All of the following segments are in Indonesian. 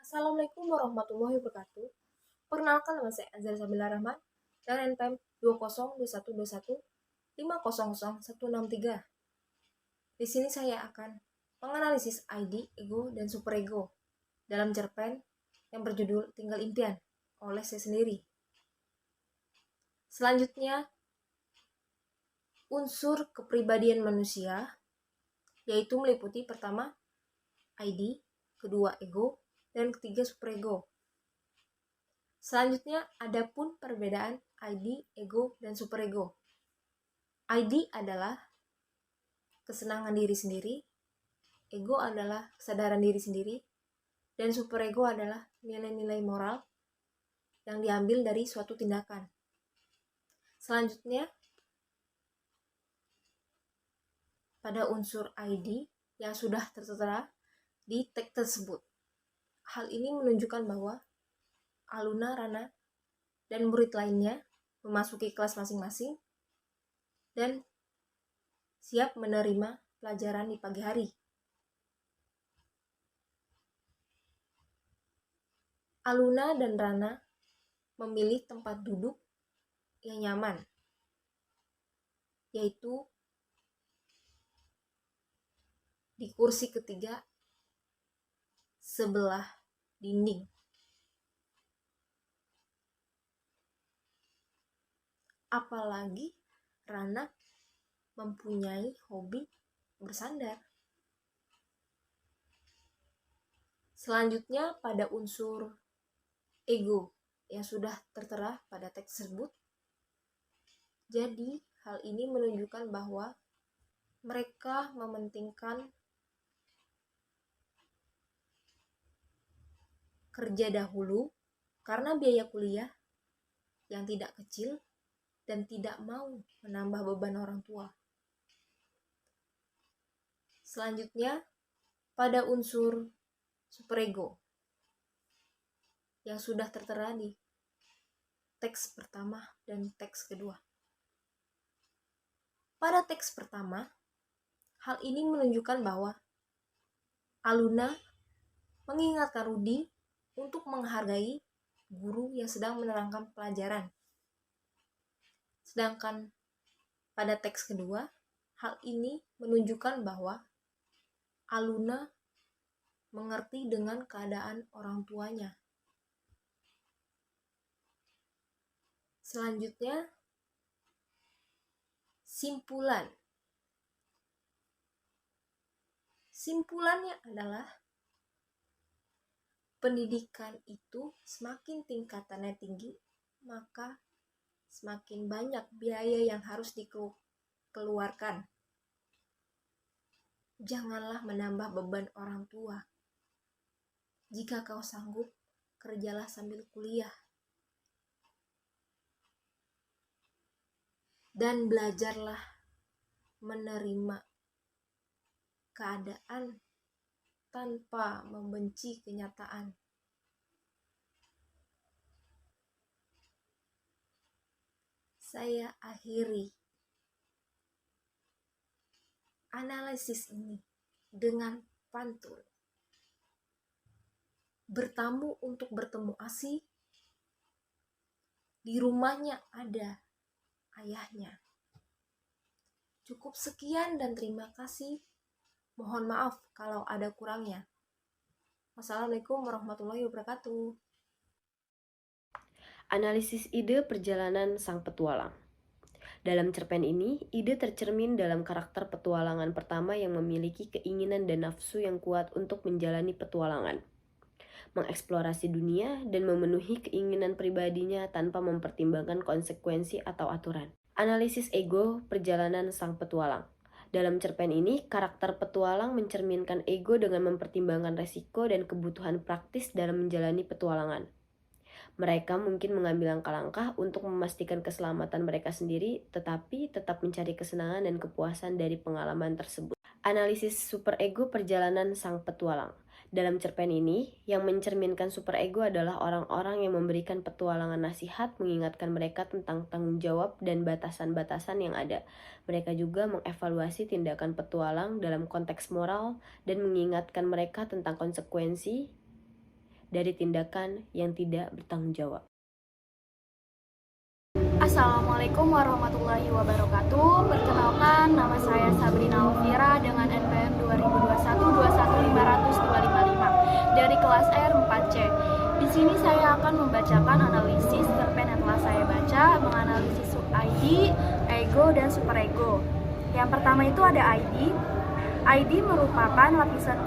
Assalamualaikum warahmatullahi wabarakatuh. Perkenalkan, nama saya Azhar Sabila Rahman dan NPM 202121 5000163. Di sini saya akan menganalisis ID, ego, dan superego dalam cerpen yang berjudul Tinggal Impian oleh saya sendiri. Selanjutnya, unsur kepribadian manusia, yaitu meliputi pertama ID, kedua ego, dan ketiga superego. Selanjutnya, adapun perbedaan ID, ego, dan superego. ID adalah kesenangan diri sendiri, ego adalah kesadaran diri sendiri, dan superego adalah nilai-nilai moral yang diambil dari suatu tindakan. Selanjutnya, pada unsur ID yang sudah tertera di teks tersebut. Hal ini menunjukkan bahwa Aluna, Rana, dan murid lainnya memasuki kelas masing-masing dan siap menerima pelajaran di pagi hari. Aluna dan Rana memilih tempat duduk yang nyaman, yaitu di kursi ketiga sebelah dinding. Apalagi Rana mempunyai hobi bersandar. Selanjutnya, pada unsur ego yang sudah tertera pada teks tersebut. Jadi, hal ini menunjukkan bahwa mereka mementingkan kerja dahulu karena biaya kuliah yang tidak kecil dan tidak mau menambah beban orang tua. Selanjutnya, pada unsur superego yang sudah tertera di teks pertama dan teks kedua. Pada teks pertama, hal ini menunjukkan bahwa Aluna mengingatkan Rudi untuk menghargai guru yang sedang menerangkan pelajaran. Sedangkan pada teks kedua, hal ini menunjukkan bahwa Aluna mengerti dengan keadaan orang tuanya. Selanjutnya, simpulan. Simpulannya adalah pendidikan itu semakin tingkatannya tinggi, maka semakin banyak biaya yang harus dikeluarkan. Janganlah menambah beban orang tua. Jika kau sanggup, kerjalah sambil kuliah. Dan belajarlah menerima keadaan tanpa membenci kenyataan. Saya akhiri analisis ini dengan pantun. Bertamu untuk bertemu asih, di rumahnya ada ayahnya. Cukup sekian dan terima kasih. Mohon maaf kalau ada kurangnya. Wassalamualaikum warahmatullahi wabarakatuh. Analisis ide perjalanan sang petualang. Dalam cerpen ini, ide tercermin dalam karakter petualangan pertama yang memiliki keinginan dan nafsu yang kuat untuk menjalani petualangan, mengeksplorasi dunia, dan memenuhi keinginan pribadinya tanpa mempertimbangkan konsekuensi atau aturan. Analisis ego perjalanan sang petualang. Dalam cerpen ini, karakter petualang mencerminkan ego dengan mempertimbangkan resiko dan kebutuhan praktis dalam menjalani petualangan. Mereka mungkin mengambil langkah-langkah untuk memastikan keselamatan mereka sendiri, tetapi tetap mencari kesenangan dan kepuasan dari pengalaman tersebut. Analisis superego perjalanan sang petualang. Dalam cerpen ini, yang mencerminkan superego adalah orang-orang yang memberikan petualangan nasihat, mengingatkan mereka tentang tanggung jawab dan batasan-batasan yang ada. Mereka juga mengevaluasi tindakan petualang dalam konteks moral dan mengingatkan mereka tentang konsekuensi dari tindakan yang tidak bertanggung jawab. Assalamualaikum warahmatullahi wabarakatuh. Perkenalkan, nama saya Sabrina Alvira dengan NPM 2021-21500-255 dari kelas R 4C. Di sini saya akan membacakan analisis cerpen yang telah saya baca, menganalisis sub ID, ego, dan superego. Yang pertama itu ada ID. ID merupakan lapisan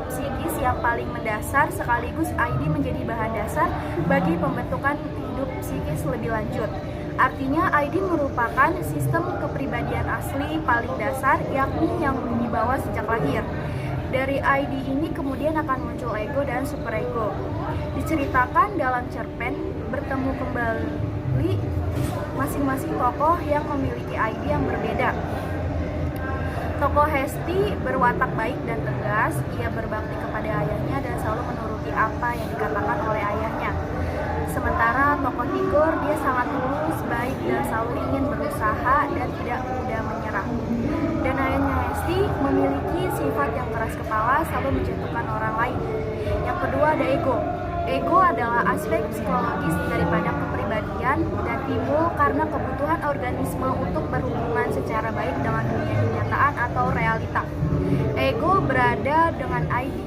psikis yang paling mendasar, sekaligus ID menjadi bahan dasar bagi pembentukan hidup psikis lebih lanjut. Artinya ID merupakan sistem kepribadian asli paling dasar, yakni yang dibawa sejak lahir. Dari ID ini kemudian akan muncul ego dan superego. Diceritakan dalam cerpen bertemu kembali masing-masing tokoh yang memiliki ID yang berbeda. Tokoh Hesti berwatak baik dan tegas, ia berbakti kepada ayahnya dan selalu menuruti apa yang dikatakan oleh ayahnya. Sementara tokoh Tigor, dia sangat tulus, baik dan selalu ingin berusaha dan tidak mudah menyerah. Dan ayahnya Hesti memiliki sifat yang keras kepala, selalu menjatuhkan orang lain. Yang kedua ada ego. Ego adalah aspek psikologis daripada kepribadian dan timbul karena kebutuhan organisme untuk berhubungan secara baik dengan dunia kenyataan atau realita. Ego berada dengan ID.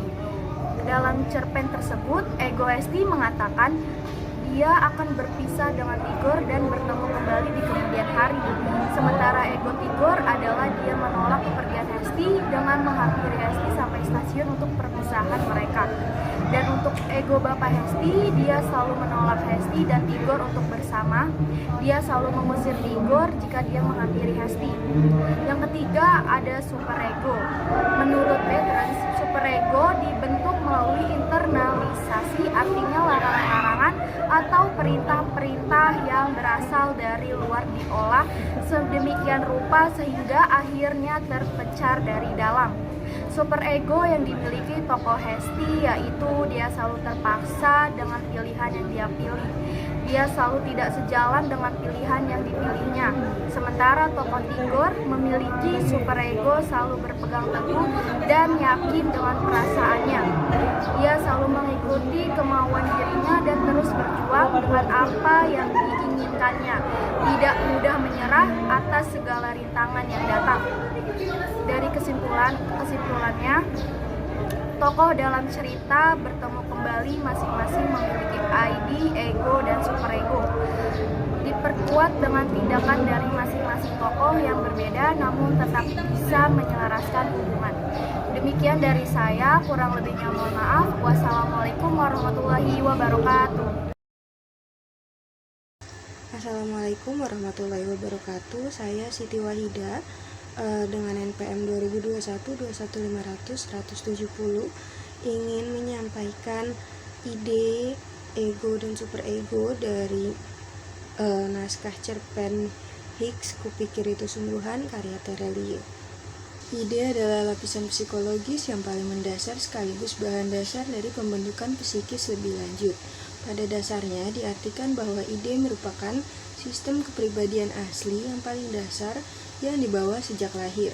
Dalam cerpen tersebut, ego Hesti mengatakan dia akan berpisah dengan Tigor dan bertemu kembali di kemudian hari. Sementara ego Tigor adalah dia menolak kepergian Hesti dengan menghampiri Hesti sampai stasiun untuk perpisahan mereka. Dan untuk ego Bapak Hesti, dia selalu menolak Hesti dan Tigor untuk bersama. Dia selalu mengusir Tigor jika dia menghampiri Hesti. Yang ketiga ada superego. Menurut Bertrand, superego dibentuk melalui internalisasi, artinya larangan-larangan atau perintah-perintah yang berasal dari luar diolah sedemikian rupa sehingga akhirnya terpencar dari dalam. Superego yang dimiliki tokoh Hesti yaitu dia selalu terpaksa dengan pilihan yang dia pilih. Dia selalu tidak sejalan dengan pilihan yang dipilihnya. Sementara tokoh Tigor memiliki superego selalu berpegang teguh dan yakin dengan perasaannya. Dia selalu mengikuti kemauan dirinya dan terus berjuang dengan apa yang diinginkannya. Tidak mudah menyerah atas segala rintangan yang datang. Dari kesimpulannya, tokoh dalam cerita bertemu kembali masing-masing memiliki ID, ego, dan superego. Diperkuat dengan tindakan dari masing-masing tokoh yang berbeda namun tetap bisa menyelaraskan hubungan. Demikian dari saya, kurang lebihnya mohon maaf. Wassalamualaikum warahmatullahi wabarakatuh. Assalamualaikum warahmatullahi wabarakatuh. Saya Siti Wahida dengan NPM 2021-21500-170 ingin menyampaikan ide ego dan superego dari naskah cerpen Hicks Kupikir Itu Sungguhan karya Terelie. Ide adalah lapisan psikologis yang paling mendasar sekaligus bahan dasar dari pembentukan psikis lebih lanjut. Pada dasarnya diartikan bahwa ide merupakan sistem kepribadian asli yang paling dasar yang dibawa sejak lahir.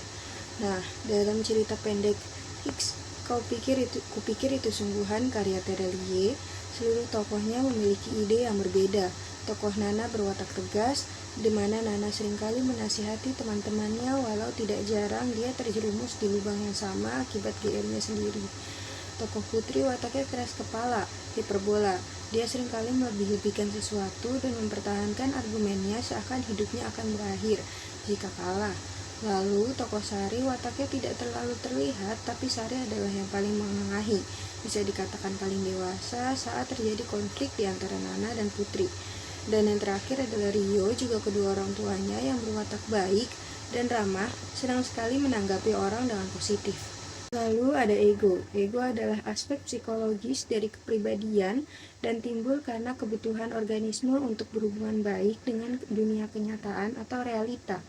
Nah, dalam cerita pendek Hicks Kupikir Itu Sungguhan karya Terelie, seluruh tokohnya memiliki ide yang berbeda. Tokoh Nana berwatak tegas, di mana Nana seringkali menasihati teman-temannya walau tidak jarang dia terjerumus di lubang yang sama akibat GR-nya sendiri. Tokoh Putri wataknya keras kepala, hiperbola. Dia seringkali melebih-lebihkan sesuatu dan mempertahankan argumennya seakan hidupnya akan berakhir jika kalah. Lalu tokoh Sari wataknya tidak terlalu terlihat, tapi Sari adalah yang paling menengahi, bisa dikatakan paling dewasa saat terjadi konflik di antara Nana dan Putri. Dan yang terakhir adalah Rio, juga kedua orang tuanya yang berwatak baik dan ramah, senang sekali menanggapi orang dengan positif. Lalu ada ego. Ego adalah aspek psikologis dari kepribadian dan timbul karena kebutuhan organisme untuk berhubungan baik dengan dunia kenyataan atau realita.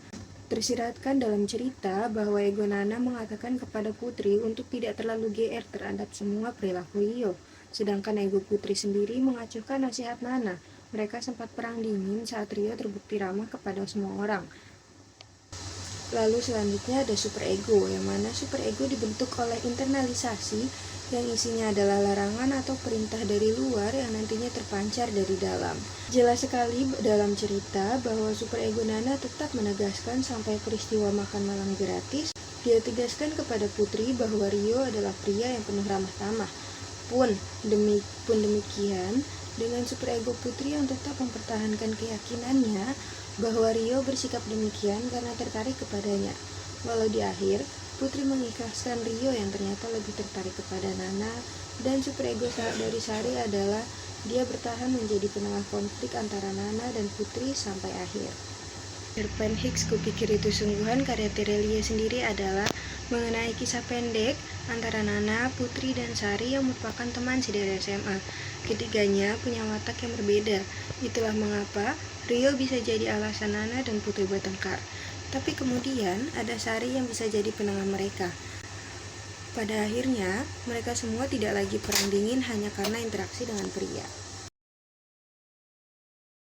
Tersiratkan dalam cerita bahwa ego Nana mengatakan kepada Putri untuk tidak terlalu GR terhadap semua perilaku Rio. Sedangkan ego Putri sendiri mengacuhkan nasihat Nana. Mereka sempat perang dingin saat Rio terbukti ramah kepada semua orang. Lalu selanjutnya ada superego, yang mana superego dibentuk oleh internalisasi yang isinya adalah larangan atau perintah dari luar yang nantinya terpancar dari dalam. Jelas sekali dalam cerita bahwa superego Nana tetap menegaskan sampai peristiwa makan malam gratis, dia tegaskan kepada Putri bahwa Rio adalah pria yang penuh ramah tamah. Pun demikian, dengan superego Putri yang tetap mempertahankan keyakinannya bahwa Rio bersikap demikian karena tertarik kepadanya. Walau di akhir, Putri mengikhlaskan Rio yang ternyata lebih tertarik kepada Nana, dan superego dari Sari adalah dia bertahan menjadi penengah konflik antara Nana dan Putri sampai akhir. Cerpen Hicks Kupikir Itu Sungguhan karya Terelia sendiri adalah mengenai kisah pendek antara Nana, Putri, dan Sari yang merupakan teman dari SMA. Ketiganya punya watak yang berbeda. Itulah mengapa Rio bisa jadi alasan Nana dan Putri bertengkar. Tapi kemudian ada Sari yang bisa jadi penengah mereka. Pada akhirnya, mereka semua tidak lagi perang dingin hanya karena interaksi dengan pria.